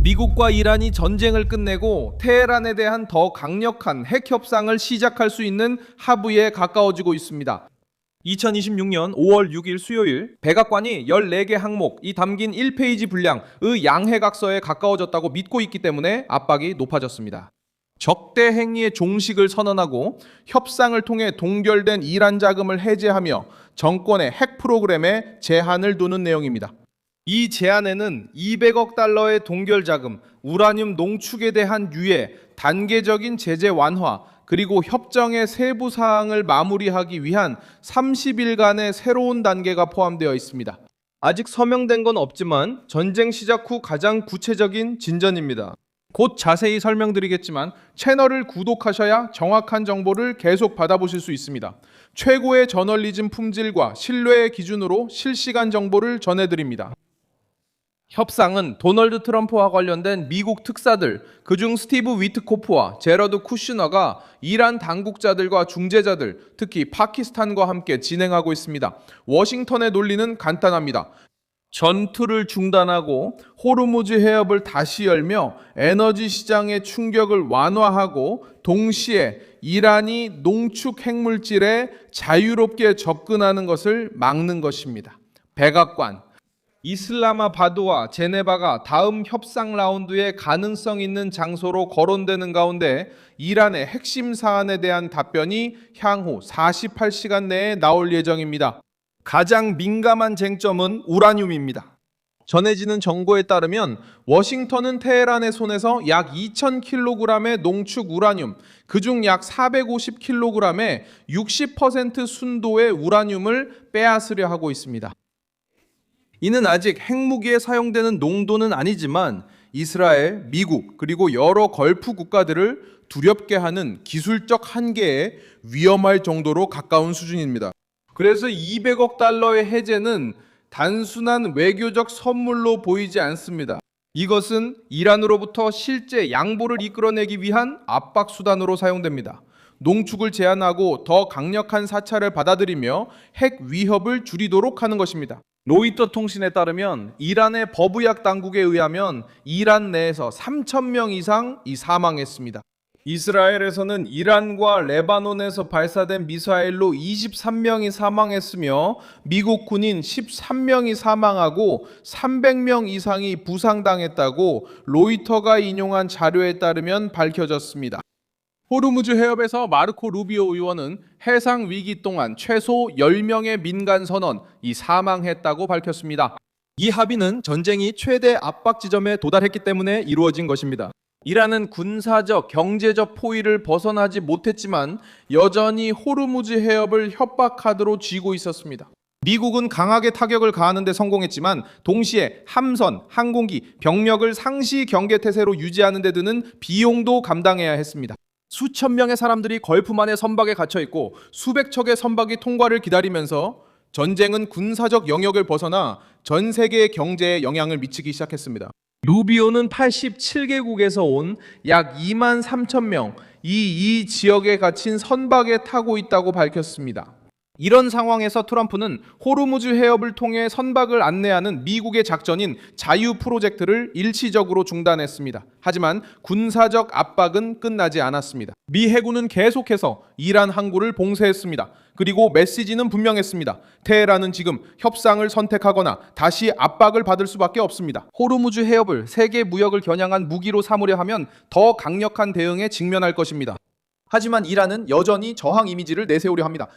미국과 이란이 전쟁을 끝내고 테헤란에 대한 더 강력한 핵 협상을 시작할 수 있는 하부에 가까워지고 있습니다. 2026년 5월 6일 수요일 백악관이 14개 항목이 담긴 1페이지 분량의 양해각서에 가까워졌다고 믿고 있기 때문에 압박이 높아졌습니다. 적대 행위의 종식을 선언하고 협상을 통해 동결된 이란 자금을 해제하며 정권의 핵 프로그램에 제한을 두는 내용입니다. 이 제안에는 200억 달러의 동결 자금, 우라늄 농축에 대한 유예, 단계적인 제재 완화, 그리고 협정의 세부 사항을 마무리하기 위한 30일간의 새로운 단계가 포함되어 있습니다. 아직 서명된 건 없지만 전쟁 시작 후 가장 구체적인 진전입니다. 곧 자세히 설명드리겠지만 채널을 구독하셔야 정확한 정보를 계속 받아보실 수 있습니다. 최고의 저널리즘 품질과 신뢰의 기준으로 실시간 정보를 전해드립니다. 협상은 도널드 트럼프와 관련된 미국 특사들, 그중 스티브 위트코프와 제러드 쿠슈너가 이란 당국자들과 중재자들, 특히 파키스탄과 함께 진행하고 있습니다. 워싱턴의 논리는 간단합니다. 전투를 중단하고 호르무즈 해협을 다시 열며 에너지 시장의 충격을 완화하고 동시에 이란이 농축 핵물질에 자유롭게 접근하는 것을 막는 것입니다. 백악관, 이슬라마바드와 제네바가 다음 협상 라운드의 가능성 있는 장소로 거론되는 가운데 이란의 핵심 사안에 대한 답변이 향후 48시간 내에 나올 예정입니다. 가장 민감한 쟁점은 우라늄입니다. 전해지는 정보에 따르면 워싱턴은 테헤란의 손에서 약 2,000kg의 농축 우라늄, 그중 약 450kg의 60% 순도의 우라늄을 빼앗으려 하고 있습니다. 이는 아직 핵무기에 사용되는 농도는 아니지만 이스라엘, 미국, 그리고 여러 걸프 국가들을 두렵게 하는 기술적 한계에 위험할 정도로 가까운 수준입니다. 그래서 200억 달러의 해제는 단순한 외교적 선물로 보이지 않습니다. 이것은 이란으로부터 실제 양보를 이끌어내기 위한 압박 수단으로 사용됩니다. 농축을 제한하고 더 강력한 사찰을 받아들이며 핵 위협을 줄이도록 하는 것입니다. 로이터 통신에 따르면 이란의 법의학 당국에 의하면 이란 내에서 3,000명 이상이 사망했습니다. 이스라엘에서는 이란과 레바논에서 발사된 미사일로 23명이 사망했으며 미국 군인 13명이 사망하고 300명 이상이 부상당했다고 로이터가 인용한 자료에 따르면 밝혀졌습니다. 호르무즈 해협에서 마르코 루비오 의원은 해상 위기 동안 최소 10명의 민간 선원이 사망했다고 밝혔습니다. 이 합의는 전쟁이 최대 압박 지점에 도달했기 때문에 이루어진 것입니다. 이란은 군사적, 경제적 포위를 벗어나지 못했지만 여전히 호르무즈 해협을 협박카드로 쥐고 있었습니다. 미국은 강하게 타격을 가하는 데 성공했지만 동시에 함선, 항공기, 병력을 상시 경계 태세로 유지하는 데 드는 비용도 감당해야 했습니다. 수천 명의 사람들이 걸프만의 선박에 갇혀 있고 수백 척의 선박이 통과를 기다리면서 전쟁은 군사적 영역을 벗어나 전 세계의 경제에 영향을 미치기 시작했습니다. 루비오는 87개국에서 온 약 2만 3천 명, 이 지역에 갇힌 선박에 타고 있다고 밝혔습니다. 이런 상황에서 트럼프는 호르무즈 해협을 통해 선박을 안내하는 미국의 작전인 자유 프로젝트를 일시적으로 중단했습니다. 하지만 군사적 압박은 끝나지 않았습니다. 미 해군은 계속해서 이란 항구를 봉쇄했습니다. 그리고 메시지는 분명했습니다. 테헤란은 지금 협상을 선택하거나 다시 압박을 받을 수밖에 없습니다. 호르무즈 해협을 세계 무역을 겨냥한 무기로 삼으려 하면 더 강력한 대응에 직면할 것입니다. 하지만 이란은 여전히 저항 이미지를 내세우려 합니다.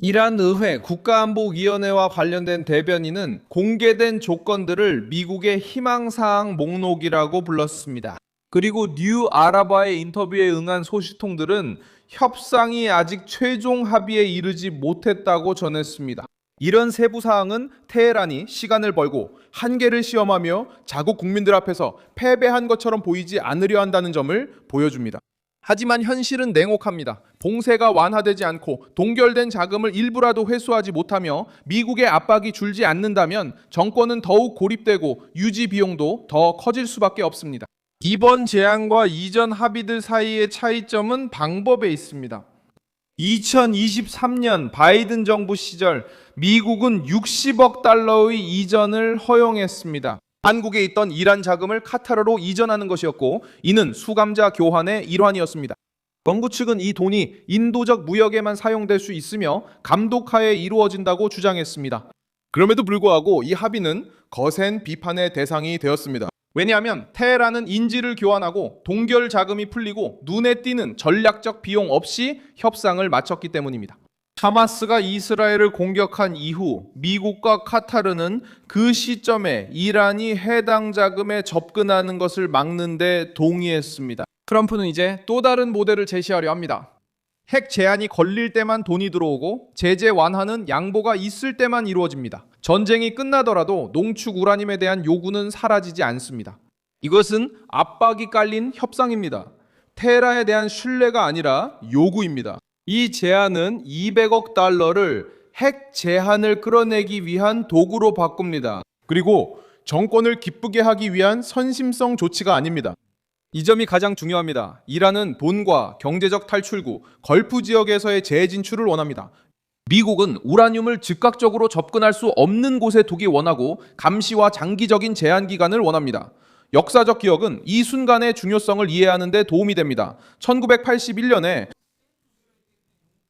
이란 의회 국가안보위원회와 관련된 대변인은 공개된 조건들을 미국의 희망사항 목록이라고 불렀습니다. 그리고 뉴 아라바의 인터뷰에 응한 소식통들은 협상이 아직 최종 합의에 이르지 못했다고 전했습니다. 이런 세부 사항은 테헤란이 시간을 벌고 한계를 시험하며 자국 국민들 앞에서 패배한 것처럼 보이지 않으려 한다는 점을 보여줍니다. 하지만 현실은 냉혹합니다. 봉쇄가 완화되지 않고 동결된 자금을 일부라도 회수하지 못하며 미국의 압박이 줄지 않는다면 정권은 더욱 고립되고 유지 비용도 더 커질 수밖에 없습니다. 이번 제안과 이전 합의들 사이의 차이점은 방법에 있습니다. 2023년 바이든 정부 시절 미국은 60억 달러의 이전을 허용했습니다. 한국에 있던 이란 자금을 카타르로 이전하는 것이었고, 이는 수감자 교환의 일환이었습니다. 정부 측은 이 돈이 인도적 무역에만 사용될 수 있으며 감독하에 이루어진다고 주장했습니다. 그럼에도 불구하고 이 합의는 거센 비판의 대상이 되었습니다. 왜냐하면 테헤란은 인질을 교환하고 동결 자금이 풀리고 눈에 띄는 전략적 비용 없이 협상을 마쳤기 때문입니다. 하마스가 이스라엘을 공격한 이후 미국과 카타르는 그 시점에 이란이 해당 자금에 접근하는 것을 막는 데 동의했습니다. 트럼프는 이제 또 다른 모델을 제시하려 합니다. 핵 제한이 걸릴 때만 돈이 들어오고 제재 완화는 양보가 있을 때만 이루어집니다. 전쟁이 끝나더라도 농축 우라늄에 대한 요구는 사라지지 않습니다. 이것은 압박이 깔린 협상입니다. 테헤란에 대한 신뢰가 아니라 요구입니다. 이 제안은 200억 달러를 핵 제한을 끌어내기 위한 도구로 바꿉니다. 그리고 정권을 기쁘게 하기 위한 선심성 조치가 아닙니다. 이 점이 가장 중요합니다. 이란은 돈과 경제적 탈출구, 걸프 지역에서의 재진출을 원합니다. 미국은 우라늄을 즉각적으로 접근할 수 없는 곳에 두기 원하고 감시와 장기적인 제한 기간을 원합니다. 역사적 기억은 이 순간의 중요성을 이해하는 데 도움이 됩니다. 1981년에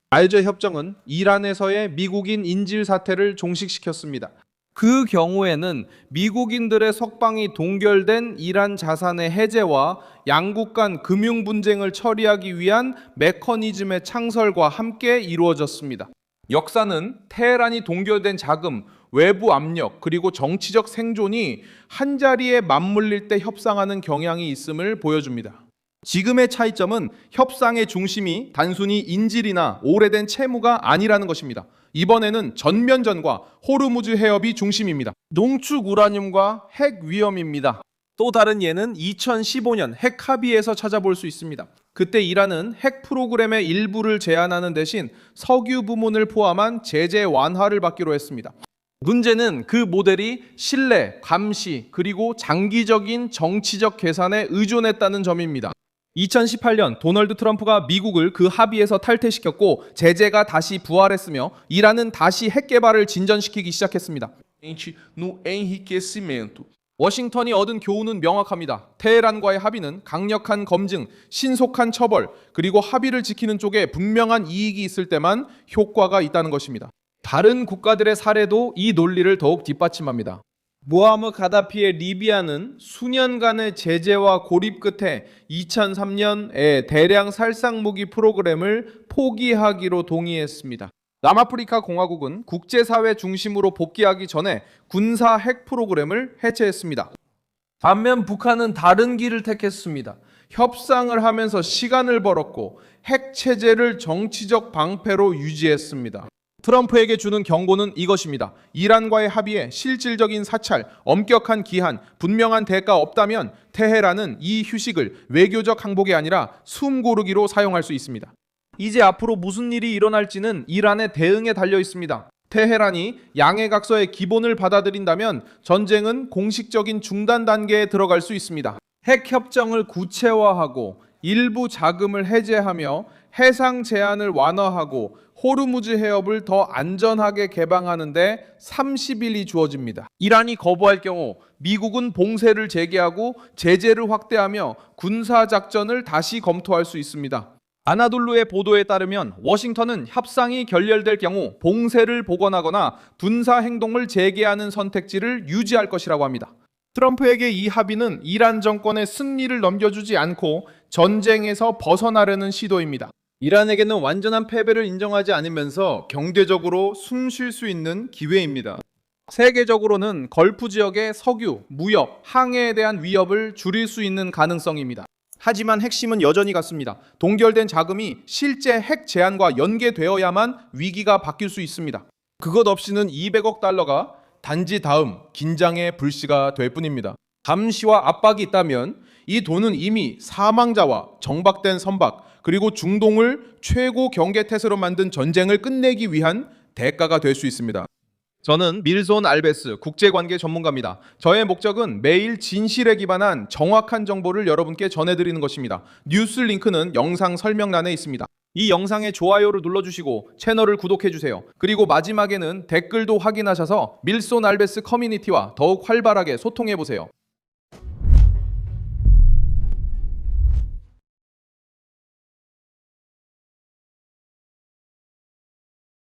알제 협정은 이란에서의 미국인 인질 사태를 종식시켰습니다. 그 경우에는 미국인들의 석방이 동결된 이란 자산의 해제와 양국 간 금융 분쟁을 처리하기 위한 메커니즘의 창설과 함께 이루어졌습니다. 역사는 테헤란이 동결된 자금, 외부 압력, 그리고 정치적 생존이 한자리에 맞물릴 때 협상하는 경향이 있음을 보여줍니다. 지금의 차이점은 협상의 중심이 단순히 인질이나 오래된 채무가 아니라는 것입니다. 이번에는 전면전과 호르무즈 해협이 중심입니다. 농축 우라늄과 핵 위험입니다. 또 다른 예는 2015년 핵 합의에서 찾아볼 수 있습니다. 그때 이란은 핵 프로그램의 일부를 제한하는 대신 석유 부문을 포함한 제재 완화를 받기로 했습니다. 문제는 그 모델이 신뢰, 감시, 그리고 장기적인 정치적 계산에 의존했다는 점입니다. 2018년 도널드 트럼프가 미국을 그 합의에서 탈퇴시켰고 제재가 다시 부활했으며 이란은 다시 핵 개발을 진전시키기 시작했습니다. no enriquecimento. 워싱턴이 얻은 교훈은 명확합니다. 테헤란과의 합의는 강력한 검증, 신속한 처벌, 그리고 합의를 지키는 쪽에 분명한 이익이 있을 때만 효과가 있다는 것입니다. 다른 국가들의 사례도 이 논리를 더욱 뒷받침합니다. 무아머 가다피의 리비아는 수년간의 제재와 고립 끝에 2003년에 대량 살상 무기 프로그램을 포기하기로 동의했습니다. 남아프리카 공화국은 국제사회 중심으로 복귀하기 전에 군사 핵 프로그램을 해체했습니다. 반면 북한은 다른 길을 택했습니다. 협상을 하면서 시간을 벌었고 핵 체제를 정치적 방패로 유지했습니다. 트럼프에게 주는 경고는 이것입니다. 이란과의 합의에 실질적인 사찰, 엄격한 기한, 분명한 대가 없다면 테헤란은 이 휴식을 외교적 항복이 아니라 숨 고르기로 사용할 수 있습니다. 이제 앞으로 무슨 일이 일어날지는 이란의 대응에 달려 있습니다. 테헤란이 양해각서의 기본을 받아들인다면 전쟁은 공식적인 중단 단계에 들어갈 수 있습니다. 핵협정을 구체화하고 일부 자금을 해제하며 해상 제한을 완화하고 호르무즈 해협을 더 안전하게 개방하는 데 30일이 주어집니다. 이란이 거부할 경우 미국은 봉쇄를 재개하고 제재를 확대하며 군사작전을 다시 검토할 수 있습니다. 아나돌루의 보도에 따르면 워싱턴은 협상이 결렬될 경우 봉쇄를 복원하거나 군사 행동을 재개하는 선택지를 유지할 것이라고 합니다. 트럼프에게 이 합의는 이란 정권의 승리를 넘겨주지 않고 전쟁에서 벗어나려는 시도입니다. 이란에게는 완전한 패배를 인정하지 않으면서 경제적으로 숨 쉴 수 있는 기회입니다. 세계적으로는 걸프 지역의 석유, 무역, 항해에 대한 위협을 줄일 수 있는 가능성입니다. 하지만 핵심은 여전히 같습니다. 동결된 자금이 실제 핵 제한과 연계되어야만 위기가 바뀔 수 있습니다. 그것 없이는 200억 달러가 단지 다음 긴장의 불씨가 될 뿐입니다. 감시와 압박이 있다면 이 돈은 이미 사망자와 정박된 선박, 그리고 중동을 최고 경계태세로 만든 전쟁을 끝내기 위한 대가가 될 수 있습니다. 저는 밀손 알베스 국제관계 전문가입니다. 저의 목적은 매일 진실에 기반한 정확한 정보를 여러분께 전해드리는 것입니다. 뉴스 링크는 영상 설명란에 있습니다. 이 영상에 좋아요를 눌러주시고 채널을 구독해주세요. 그리고 마지막에는 댓글도 확인하셔서 밀손 알베스 커뮤니티와 더욱 활발하게 소통해보세요.